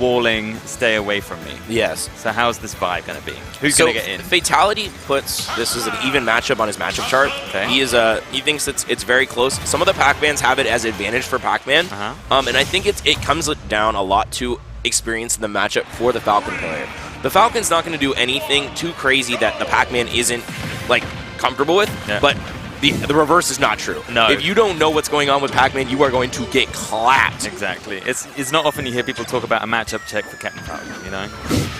walling, stay away from me. Yes. So how's this vibe going to be? Who's going to get in? Fatality puts this as an even matchup on his matchup chart. Okay. He thinks it's very close. Some of the Pac-Mans have it as advantage for Pac-Man, and I think it comes down a lot to experience in the matchup for the Falcon player. The Falcon's not going to do anything too crazy that the Pac-Man isn't like comfortable with, but the reverse is not true. No. If you don't know what's going on with Pac-Man, you are going to get clapped. Exactly. It's not often you hear people talk about a matchup check for Captain Falcon, you know?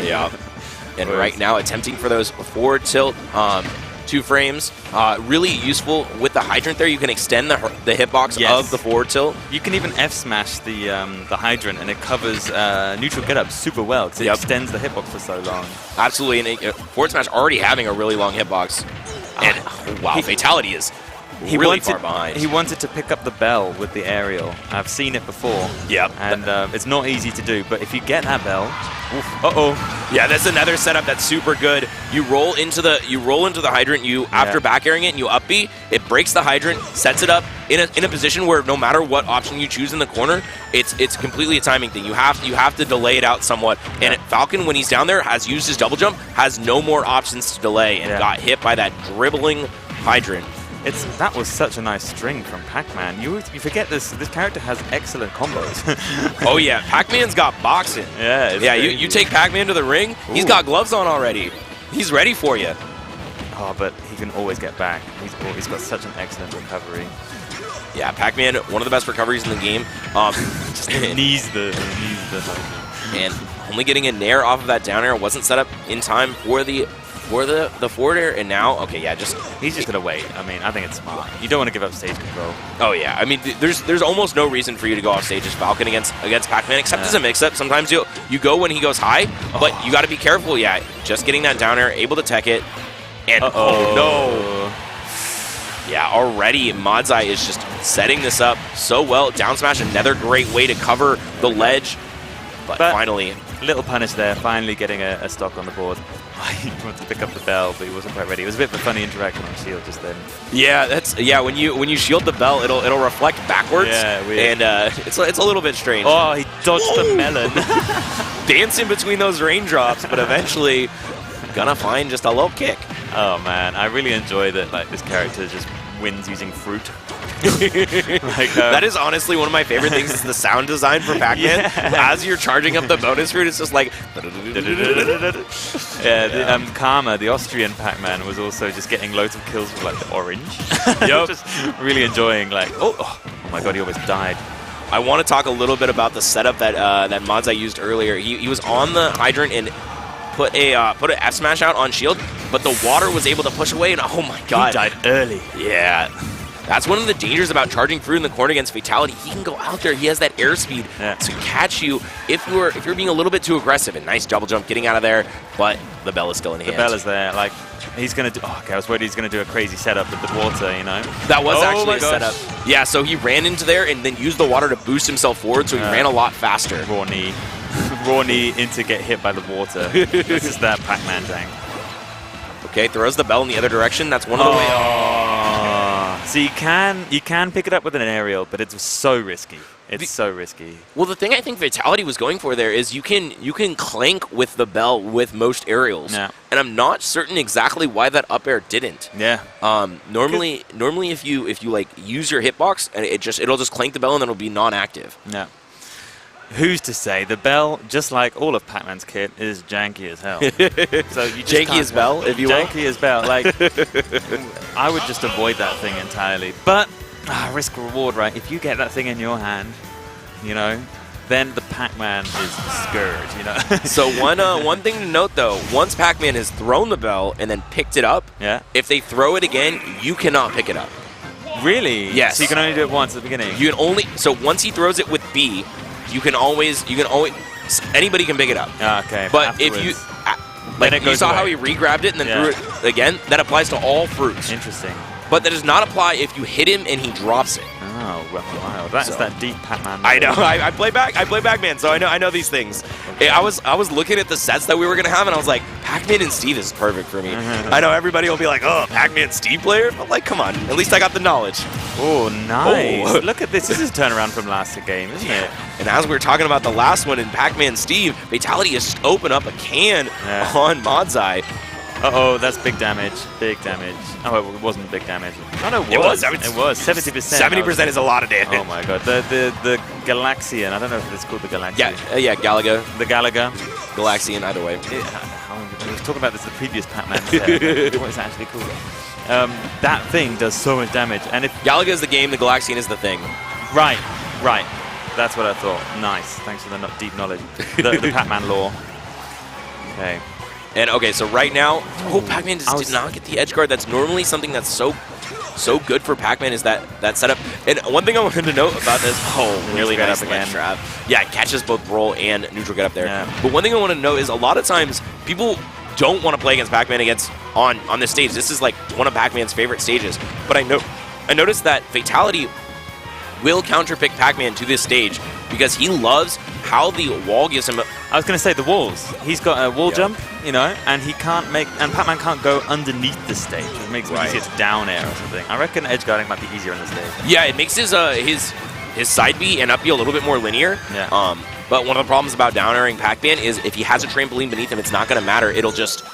Yeah. And right now, attempting for those forward tilt 2 frames. Really useful with the hydrant there. You can extend the hitbox of the forward tilt. You can even F-smash the hydrant, and it covers neutral get-up super well because it extends the hitbox for so long. Absolutely. And forward smash already having a really long hitbox. And wow, Fatality is really far behind. He wanted to pick up the bell with the aerial. I've seen it before. Yep. And it's not easy to do, but if you get that bell, yeah, that's another setup that's super good. You roll into the hydrant. After back airing it, and you up B. It breaks the hydrant, sets it up in a position where no matter what option you choose in the corner, it's completely a timing thing. You have to delay it out somewhat. And Falcon, when he's down there, has used his double jump, has no more options to delay, and got hit by that dribbling hydrant. That was such a nice string from Pac-Man. You forget this character has excellent combos. Oh yeah, Pac-Man's got boxing. Yeah, you take Pac-Man to the ring, he's got gloves on already. He's ready for you. Oh, but he can always get back. He's got such an excellent recovery. Yeah, Pac-Man, one of the best recoveries in the game. Just knees the and only getting a nair off of that down air wasn't set up in time for the forward air, and now, he's just gonna wait. I mean, I think it's smart. You don't want to give up stage control. Oh yeah, I mean, there's almost no reason for you to go off stage as Falcon against Pac-Man, except as a mix-up. Sometimes you go when he goes high, but you got to be careful. Yeah, just getting that down air, able to tech it, and oh no. Yeah, already MoDzai is just setting this up so well. Down smash, another great way to cover the ledge, but finally. Little punish there, finally getting a stock on the board. He wanted to pick up the bell, but he wasn't quite ready. It was a bit of a funny interaction on shield just then. Yeah, when you shield the bell, it'll reflect backwards. Yeah, weird. And it's a little bit strange. Oh, he dodged the melon. Dancing between those raindrops, but eventually gonna find just a low kick. Oh man, I really enjoy that. Like this character just wins using fruit. That is honestly one of my favorite things is the sound design for Pac-Man. As you're charging up the bonus fruit, it's just like... Karma, the Austrian Pac-Man, was also just getting loads of kills with like the orange. Just really enjoying like, oh my god, he almost died. I want to talk a little bit about the setup that MoDzai used earlier. He was on the hydrant and put an F smash out on shield, but the water was able to push away, and oh my god. He died early. Yeah. That's one of the dangers about charging fruit in the corner against Fatality. He can go out there. He has that airspeed to catch you if you're being a little bit too aggressive. And nice double jump getting out of there, but the bell is still in hand. The bell is there. Like he's gonna do. Oh, okay, I was worried he's gonna do a crazy setup with the water. You know. That was actually a setup. Yeah. So he ran into there and then used the water to boost himself forward. So he ran a lot faster. Raw knee. Raw knee into get hit by the water. This is that Pac-Man tank. Okay, throws the bell in the other direction. That's one of the ways. So you can pick it up with an aerial, but it's so risky. It's so risky. Well, the thing I think Fatality was going for there is you can clank with the bell with most aerials. Yeah. And I'm not certain exactly why that up air didn't. Yeah. Normally if you like use your hitbox and it'll just clank the bell and then it'll be non-active. Yeah. Who's to say? The bell, just like all of Pac-Man's kit, is janky as hell. So you just janky as bell, if you will. Janky as bell. Like, I would just avoid that thing entirely. But risk reward, right? If you get that thing in your hand, you know, then the Pac-Man is scourge, you know. So one thing to note though, once Pac-Man has thrown the bell and then picked it up, if they throw it again, you cannot pick it up. Really? Yes. So you can only do it once at the beginning. You can only once he throws it with B. You can always, anybody can pick it up. Okay. But if you, you saw how he re-grabbed it and then threw it again, that applies to all fruits. Interesting. But that does not apply if you hit him and he drops it. Oh, wow. That's that deep Pac-Man. I know. I play Pac-Man, so I know these things. Okay. I was looking at the sets that we were gonna have, and I was like, Pac-Man and Steve is perfect for me. I know everybody will be like, oh, Pac-Man Steve player, but like, come on, at least I got the knowledge. Oh, nice. Oh. Look at this. This is a turnaround from last game, isn't it? And as we were talking about the last one in Pac-Man Steve, Fatality has just opened up a can on MoDzai. Uh-oh, that's big damage. Big damage. Oh, it wasn't big damage. Oh, no, it was. It was. 70%. 70% is a lot of damage. Oh, my God. The Galaxian. I don't know if it's called the Galaxian. Yeah, Galaga. The Galaga. Galaxian, either way. I was talking about this in the previous Pac-Man set. What it's actually called. That thing does so much damage. And if Galaga is the game, the Galaxian is the thing. Right. That's what I thought. Nice. Thanks for the deep knowledge. The Pac-Man lore. Okay. And okay, so right now, Pac-Man just did not get the edge guard. That's normally something that's so good for Pac-Man is that setup. And one thing I wanted to note about this, really nice ledge trap. Yeah, it catches both roll and neutral get up there. Yeah. But one thing I want to know is a lot of times people don't want to play against Pac-Man on this stage. This is like one of Pac-Man's favorite stages. But I noticed that Fatality will counterpick Pac-Man to this stage because he loves how the wall gives him. I was going to say the walls. He's got a wall jump, and he can't and Pac-Man can't go underneath the stage. It makes it easier to down air or something. I reckon edge guarding might be easier on the stage. Yeah, it makes his side B and up B a little bit more linear. Yeah. But one of the problems about down airing Pac-Man is if he has a trampoline beneath him, it's not going to matter. It'll just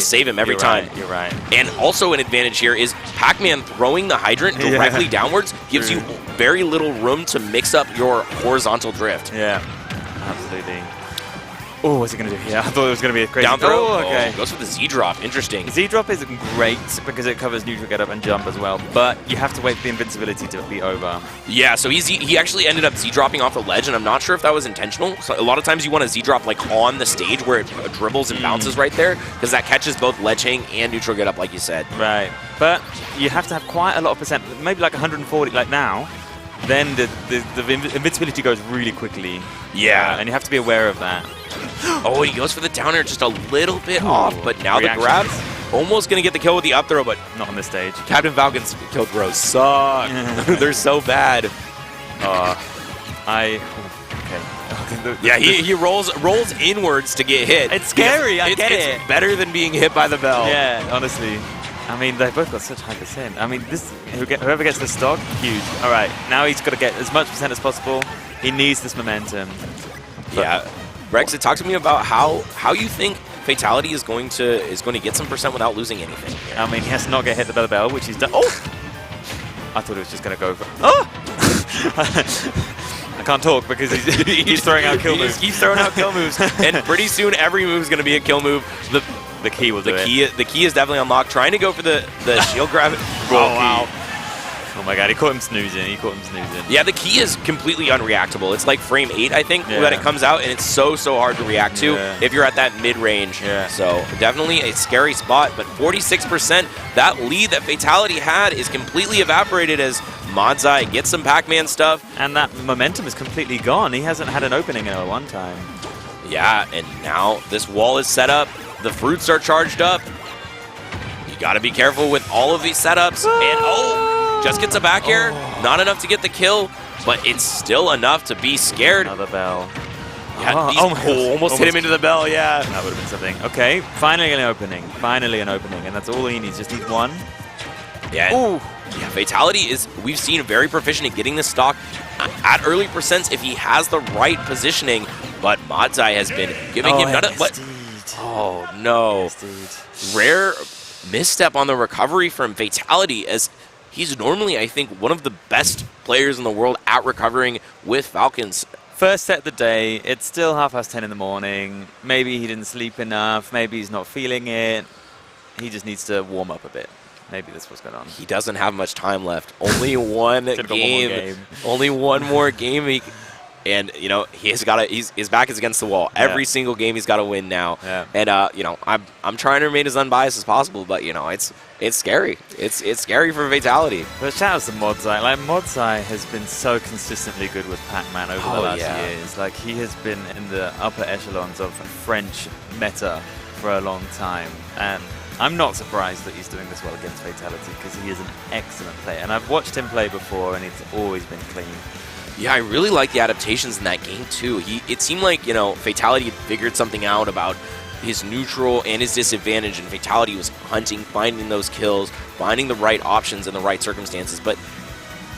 save him every time. You're right. And also an advantage here is Pac-Man throwing the hydrant directly downwards gives you very little room to mix up your horizontal drift. Yeah, absolutely. Oh, what's he going to do here? I thought it was going to be a crazy down throw. Oh, okay. Goes for the Z-drop. Interesting. Z-drop is great because it covers neutral get up and jump as well, but you have to wait for the invincibility to be over. Yeah, so he actually ended up Z-dropping off the ledge, and I'm not sure if that was intentional. So a lot of times you want to Z-drop like on the stage where it dribbles and bounces right there because that catches both ledge hang and neutral get up, like you said. Right, but you have to have quite a lot of percent, maybe like 140 like now. Then the invincibility goes really quickly. Yeah. And you have to be aware of that. Oh, he goes for the down air just a little bit off, but now the grab. Almost going to get the kill with the up throw, but not on this stage. Captain Falcon's kill throws suck. They're so bad. Yeah, he rolls inwards to get hit. It's scary, I get it. It's better than being hit by the bell. Yeah, honestly. I mean, they've both got such high percent. I mean, whoever gets the stock, huge. All right, now he's got to get as much percent as possible. He needs this momentum. Yeah, Rex, talk to me about how you think Fatality is going to get some percent without losing anything. I mean, he has to not get hit by the bell, which he's done. Oh, I thought he was just going to go for. Oh, I can't talk because he's throwing out kill moves. He's throwing out kill moves, and pretty soon every move is going to be a kill move. The key will do it. The key is definitely unlocked. Trying to go for the shield grab. Wow. Oh my god, he caught him snoozing. Yeah, the key is completely unreactable. It's like frame 8, I think, when it comes out, and it's so hard to react to if you're at that mid-range. Yeah. So definitely a scary spot, but 46%, that lead that Fatality had is completely evaporated as MoDzai gets some Pac-Man stuff. And that momentum is completely gone. He hasn't had an opening in a one time. Yeah, and now this wall is set up. The fruits are charged up. You got to be careful with all of these setups. And just gets a back air. Not enough to get the kill, but it's still enough to be scared. Another bell. Yeah, almost hit him into the bell, yeah. That would have been something. Okay, finally an opening. And that's all he needs. Just needs one. Yeah. Ooh. Yeah, Fatality is, we've seen, very proficient at getting the stock at early percents if he has the right positioning, but MoDzai has been giving him none of what. Oh no. Rare misstep on the recovery from Fatality, as he's normally, I think, one of the best players in the world at recovering with Falcons. First set of the day, it's still 10:30 in the morning. Maybe he didn't sleep enough. Maybe he's not feeling it. He just needs to warm up a bit. Maybe that's what's going on. He doesn't have much time left. Only one game. Only one more game. And, you know, his back is against the wall. Every single game he's got to win now. Yeah. And, you know, I'm trying to remain as unbiased as possible, but, you know, it's scary. It's scary for Fatality. But shout out to MoDzai. Like, MoDzai has been so consistently good with Pac-Man over the last years. Like, he has been in the upper echelons of French meta for a long time. And I'm not surprised that he's doing this well against Fatality because he is an excellent player. And I've watched him play before, and it's always been clean. Yeah, I really like the adaptations in that game, too. It seemed like, Fatality had figured something out about his neutral and his disadvantage, and Fatality was hunting, finding those kills, finding the right options in the right circumstances. But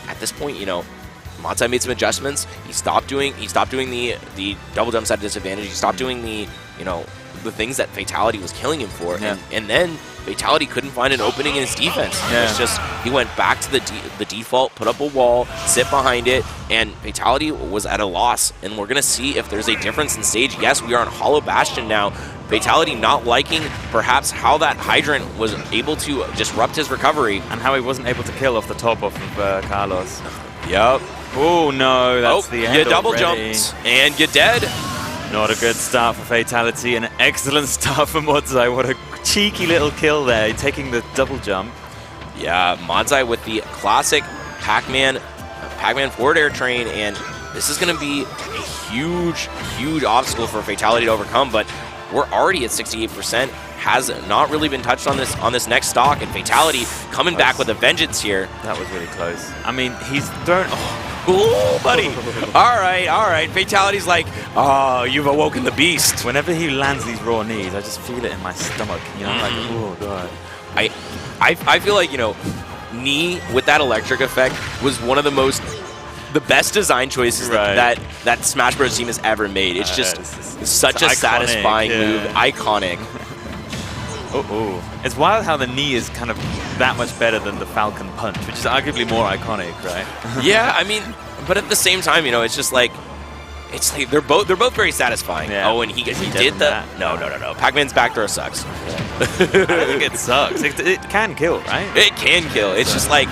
at this point, MoDzai made some adjustments. He stopped doing the double jumps at disadvantage. He stopped doing the things that Fatality was killing him for. Yeah. And then Fatality couldn't find an opening in his defense. Yeah. It's just he went back to the default, put up a wall, sit behind it, and Fatality was at a loss. And we're going to see if there's a difference in stage. Yes, we are on Hollow Bastion now. Fatality not liking perhaps how that Hydrant was able to disrupt his recovery. And how he wasn't able to kill off the top of Carlos. Yep. Oh, no, that's the end You double already. jumped, and you're dead. Not a good start for Fatality, an excellent start for MoDzai. What a cheeky little kill there, taking the double jump. Yeah, MoDzai with the classic Pac-Man forward air train, and this is going to be a huge, huge obstacle for Fatality to overcome, but we're already at 68%. Has not really been touched on this next stock, and Fatality coming back with a vengeance here. That was really close. I mean, he's thrown... Ooh, buddy. All right. Fatality's like, oh, you've awoken the beast. Whenever he lands these raw knees, I just feel it in my stomach. Like, oh, God. I feel like, knee with that electric effect was one of the best design choices that Smash Bros. Team has ever made. It's just such a iconic, satisfying move. Iconic. It's wild how the knee is kind of that much better than the Falcon punch, which is arguably more iconic, right? Yeah, I mean, but at the same time, it's just like, they're both very satisfying. Yeah. Oh, and he did the no. Pac-Man's back throw sucks. I don't think it sucks. It can kill, right? It can kill. It's just like,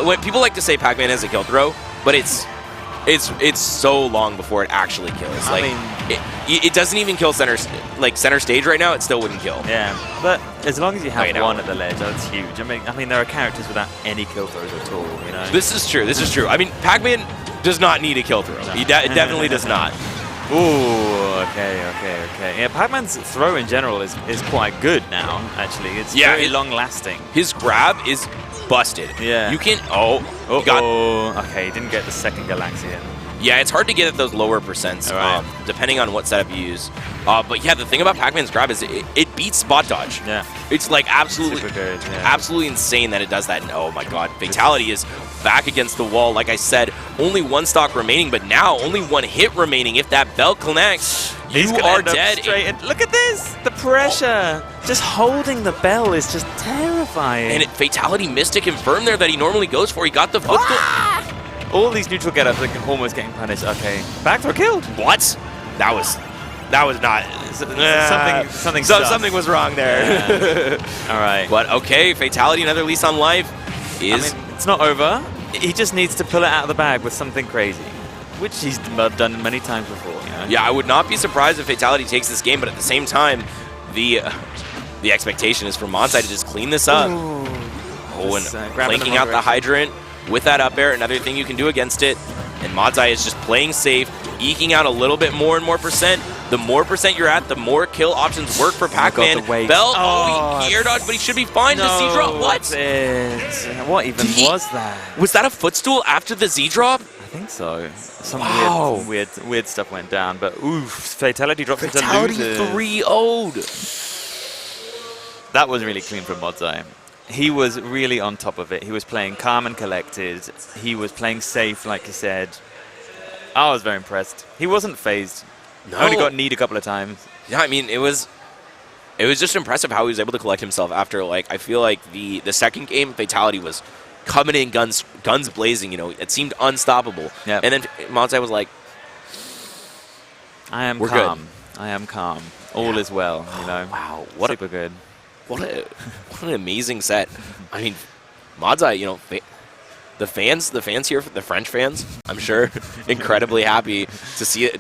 when people like to say Pac-Man has a kill throw, but it's so long before it actually kills. Like, it doesn't even kill center stage right now. It still wouldn't kill. Yeah, but as long as you have one at the ledge, that's huge. I mean, there are characters without any kill throws at all. This is true. I mean, Pac-Man does not need a kill throw. No. He definitely does not. Ooh, okay. Yeah, Pac-Man's throw in general is quite good now. Actually, it's very long lasting. His grab is busted. Yeah. You can. Okay, didn't get the second Galaxian. Yeah, it's hard to get at those lower percents, depending on what setup you use. But yeah, the thing about Pac-Man's grab is it beats spot dodge. Yeah. It's like absolutely, super good, absolutely insane that it does that. And oh my God, Fatality is back against the wall. Like I said, only one stock remaining, but now only one hit remaining. If that belt connects, you are dead. And look at this, the pressure. Just holding the bell is just terrifying. And Fatality missed to confirm there that he normally goes for. He got the footstool. All these neutral get-ups are almost getting punished. Okay, back throw killed. What? That was not something was wrong there. Yeah. All right, but okay, Fatality, another lease on life. It's not over. He just needs to pull it out of the bag with something crazy, which he's done many times before. Yeah, I would not be surprised if Fatality takes this game, but at the same time, the expectation is for MoDzai to just clean this up. And flanking out the Hydrant with that up air, another thing you can do against it. And MoDzai is just playing safe, eking out a little bit more and more percent. The more percent you're at, the more kill options work for Pac-Man. Bell, he air dodged, but he should be fine. The Z-drop, what? What even was that? Was that a footstool after the Z-drop? I think so. Some weird stuff went down, but oof, Fatality dropped into losers. Fatality 3-0'd. That was really clean from MoDzai. He was really on top of it. He was playing calm and collected. He was playing safe, like you said. I was very impressed. He wasn't phased. No. Only got kneed a couple of times. Yeah, I mean, it was just impressive how he was able to collect himself after, like, I feel like the second game, Fatality was coming in guns blazing, it seemed unstoppable. Yep. And then MoDzai was like, I am We're calm. good. I am calm. All is well, Wow, super good. What an amazing set. I mean, MoDzai, the fans here, the French fans, I'm sure, incredibly happy to see it,